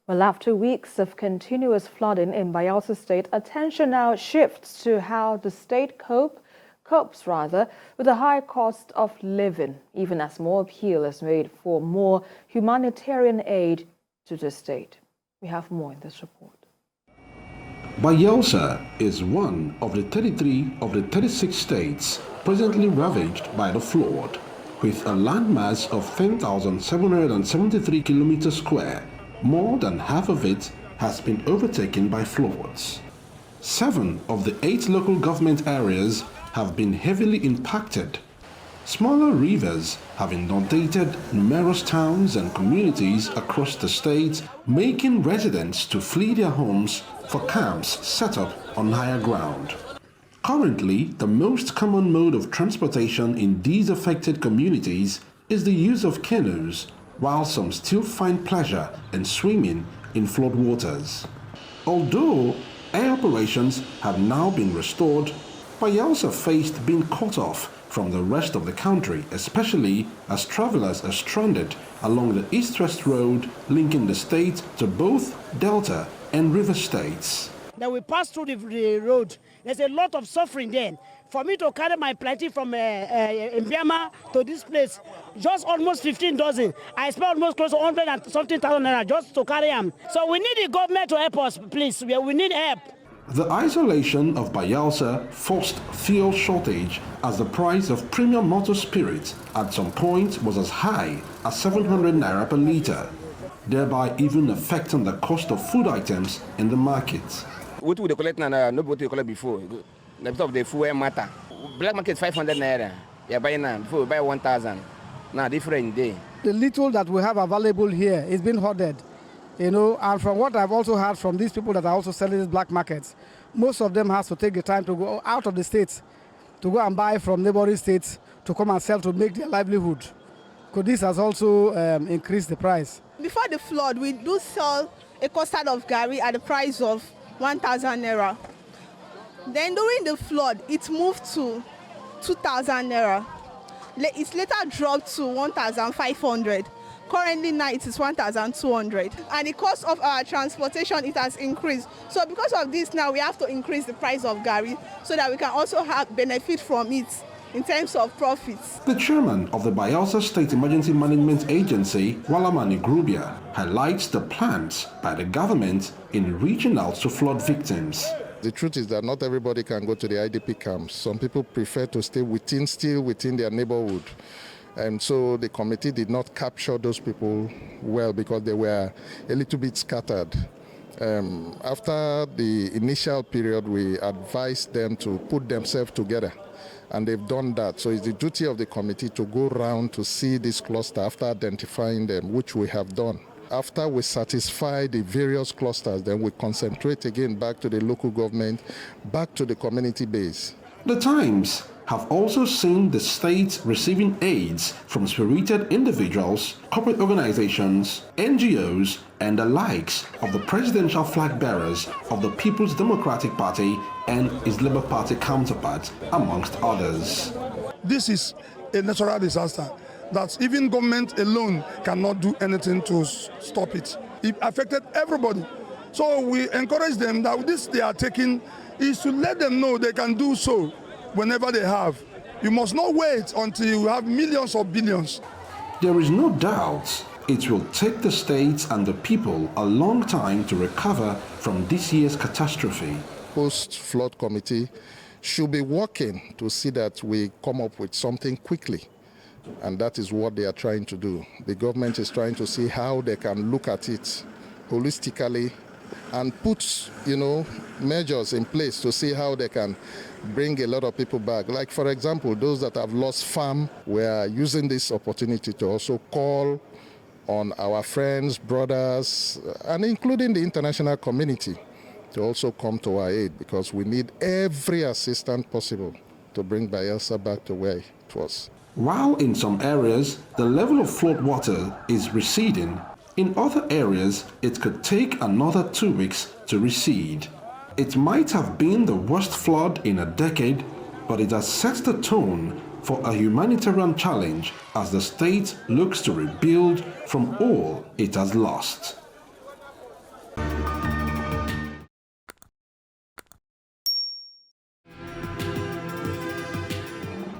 Well, after weeks of continuous flooding in Bayelsa State, attention now shifts to how the state copes with the high cost of living, even as more appeal is made for more humanitarian aid to the state. We have more in this report. Bayelsa is one of the 33 of the 36 states presently ravaged by the flood, with a landmass of 10,773 kilometers square. More than half of it has been overtaken by floods. 7 of the 8 local government areas have been heavily impacted. Smaller rivers have inundated numerous towns and communities across the state, making residents to flee their homes for camps set up on higher ground. Currently, the most common mode of transportation in these affected communities is the use of canoes, while some still find pleasure in swimming in floodwaters. Although air operations have now been restored, Bayelsa faced being cut off from the rest of the country, especially as travelers are stranded along the east-west road linking the state to both Delta and River states. Then we pass through the road. There's a lot of suffering there. For me to carry my plantain from Mbiama to this place, just almost 15 dozen. I spent almost close to 100 and something thousand naira just to carry them. So we need the government to help us, please. We need help. The isolation of Bayelsa forced fuel shortage as the price of premium motor spirit at some point was as high as 700 naira per litre, thereby even affecting the cost of food items in the market. What would they collect now? Nobody collect before. Because of the fuel matter. Black market 500 naira. You buy now. Before we buy 1,000. Now different day. The little that we have available here is being hoarded, and from what I've also heard from these people that are also selling these black markets, most of them has to take the time to go out of the states to go and buy from neighboring states to come and sell to make their livelihood. Because this has also increased the price. Before the flood, we do sell a custard of gari at the price of 1,000 naira. Then during the flood, it moved to 2,000 naira. It's later dropped to 1,500. Currently now it is 1,200. And the cost of our transportation, it has increased. So because of this now, we have to increase the price of gari so that we can also have benefit from it in terms of profits. The chairman of the Bayelsa State Emergency Management Agency, Walamani Grubia, highlights the plans by the government in reaching out to flood victims. The truth is that not everybody can go to the IDP camps. Some people prefer to stay still within their neighborhood. And so the committee did not capture those people well because they were a little bit scattered. After the initial period, we advised them to put themselves together, and they've done that. So it's the duty of the committee to go around to see this cluster after identifying them, which we have done. After we satisfy the various clusters, then we concentrate again back to the local government, back to the community base. The Times have also seen the state receiving aids from spirited individuals, corporate organizations, NGOs, and the likes of the presidential flag bearers of the People's Democratic Party and his Labour Party counterpart, amongst others. This is a natural disaster that even government alone cannot do anything to stop it. It affected everybody. So we encourage them that this they are taking is to let them know they can do so whenever they have. You must not wait until you have millions or billions. There is no doubt it will take the states and the people a long time to recover from this year's catastrophe. Post-flood committee should be working to see that we come up with something quickly. And that is what they are trying to do. The government is trying to see how they can look at it holistically and put, measures in place to see how they can bring a lot of people back. Like, for example, those that have lost farm, we are using this opportunity to also call on our friends, brothers, and including the international community to also come to our aid, because we need every assistance possible to bring Bayelsa back to where it was. While in some areas, the level of flood water is receding, in other areas, it could take another 2 weeks to recede. It might have been the worst flood in a decade, but it has set the tone for a humanitarian challenge as the state looks to rebuild from all it has lost.